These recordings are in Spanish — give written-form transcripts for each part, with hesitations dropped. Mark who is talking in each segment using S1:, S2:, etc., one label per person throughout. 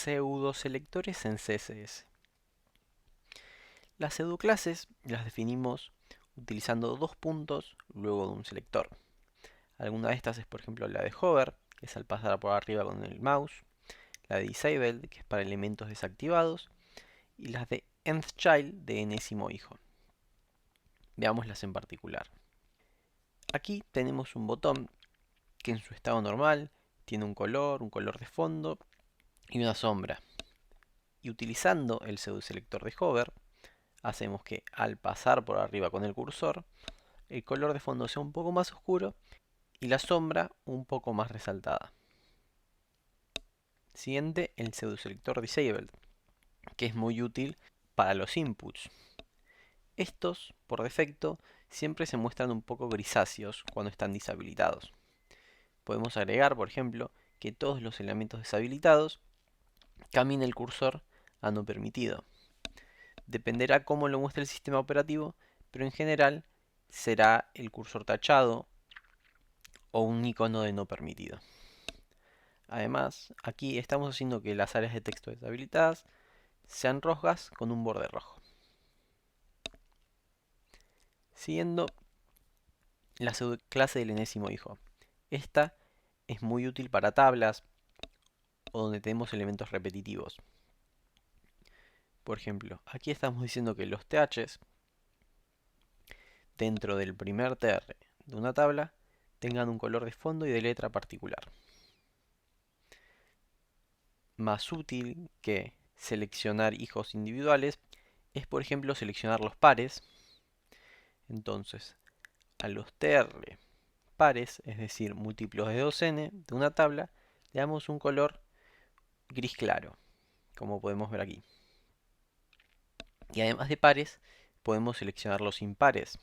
S1: Pseudoselectores en CSS. Las pseudoclases las definimos utilizando dos puntos luego de un selector. Alguna de estas es, por ejemplo, la de hover, que es al pasar por arriba con el mouse, la de disabled, que es para elementos desactivados, y las de nth child, de enésimo hijo. Veámoslas en particular. Aquí tenemos un botón que en su estado normal tiene un color de fondo y una sombra. Y utilizando el pseudoselector de hover, hacemos que al pasar por arriba con el cursor, el color de fondo sea un poco más oscuro y la sombra un poco más resaltada. Siguiente, el pseudoselector disabled, que es muy útil para los inputs. Estos, por defecto, siempre se muestran un poco grisáceos cuando están deshabilitados. Podemos agregar, por ejemplo, que todos los elementos deshabilitados cambien el cursor a no permitido. Dependerá cómo lo muestre el sistema operativo, pero en general será el cursor tachado o un icono de no permitido. Además, aquí estamos haciendo que las áreas de texto deshabilitadas sean rojas con un borde rojo. Siguiendo, la subclase del enésimo hijo. Esta es muy útil para tablas o donde tenemos elementos repetitivos. Por ejemplo, aquí estamos diciendo que los ths dentro del primer tr de una tabla tengan un color de fondo y de letra particular. Más útil que seleccionar hijos individuales es, por ejemplo, seleccionar los pares. Entonces, a los tr pares, es decir, múltiplos de 2n de una tabla, le damos un color gris claro, como podemos ver aquí. Y además de pares, podemos seleccionar los impares.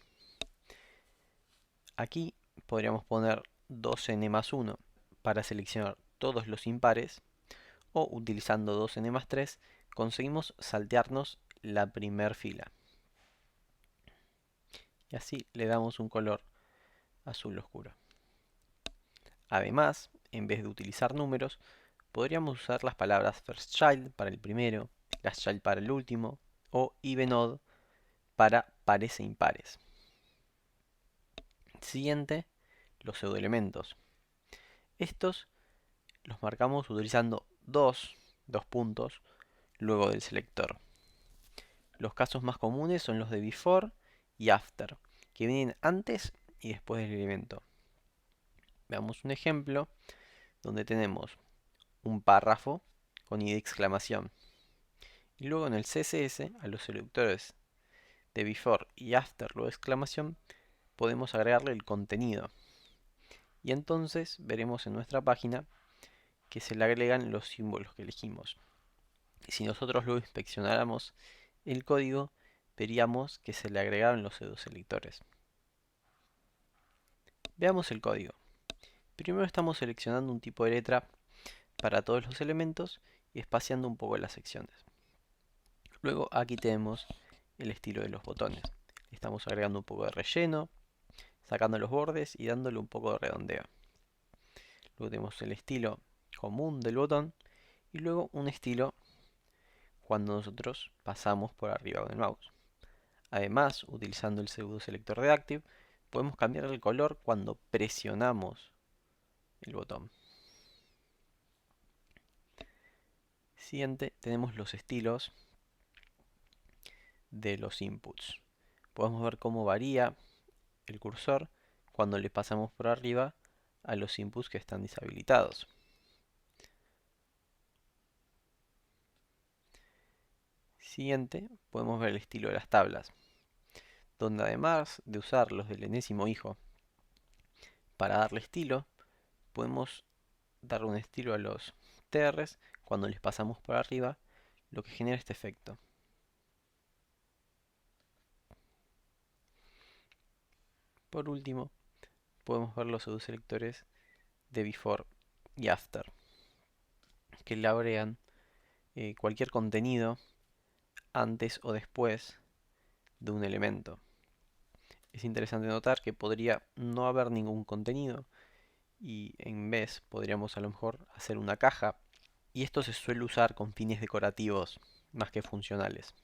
S1: Aquí podríamos poner 2n más 1 para seleccionar todos los impares, o utilizando 2n más 3 conseguimos saltearnos la primer fila. Y así le damos un color azul oscuro. Además, en vez de utilizar números, podríamos usar las palabras firstChild para el primero, lastChild para el último, o evenOdd para pares e impares. Siguiente, los pseudoelementos. Estos los marcamos utilizando dos puntos luego del selector. Los casos más comunes son los de before y after, que vienen antes y después del elemento. Veamos un ejemplo donde tenemos un párrafo con i de exclamación. Y luego en el CSS, a los selectores de before y after luego de exclamación, podemos agregarle el contenido. Y entonces veremos en nuestra página que se le agregan los símbolos que elegimos. Y si nosotros luego inspeccionáramos el código, veríamos que se le agregaron los pseudoselectores. Veamos el código. Primero estamos seleccionando un tipo de letra para todos los elementos y espaciando un poco las secciones. Luego aquí tenemos el estilo de los botones. Estamos agregando un poco de relleno, sacando los bordes y dándole un poco de redondeo. Luego tenemos el estilo común del botón y luego un estilo cuando nosotros pasamos por arriba con el mouse. Además, utilizando el pseudoselector de Active, podemos cambiar el color cuando presionamos el botón. Siguiente, tenemos los estilos de los inputs. Podemos ver cómo varía el cursor cuando le pasamos por arriba a los inputs que están deshabilitados. Siguiente, podemos ver el estilo de las tablas, donde además de usar los del enésimo hijo para darle estilo, podemos dar un estilo a los TRs cuando les pasamos por arriba, lo que genera este efecto. Por último, podemos ver los pseudoselectores de before y after, que le agregan cualquier contenido antes o después de un elemento. Es interesante notar que podría no haber ningún contenido y en vez podríamos a lo mejor hacer una caja y esto se suele usar con fines decorativos más que funcionales.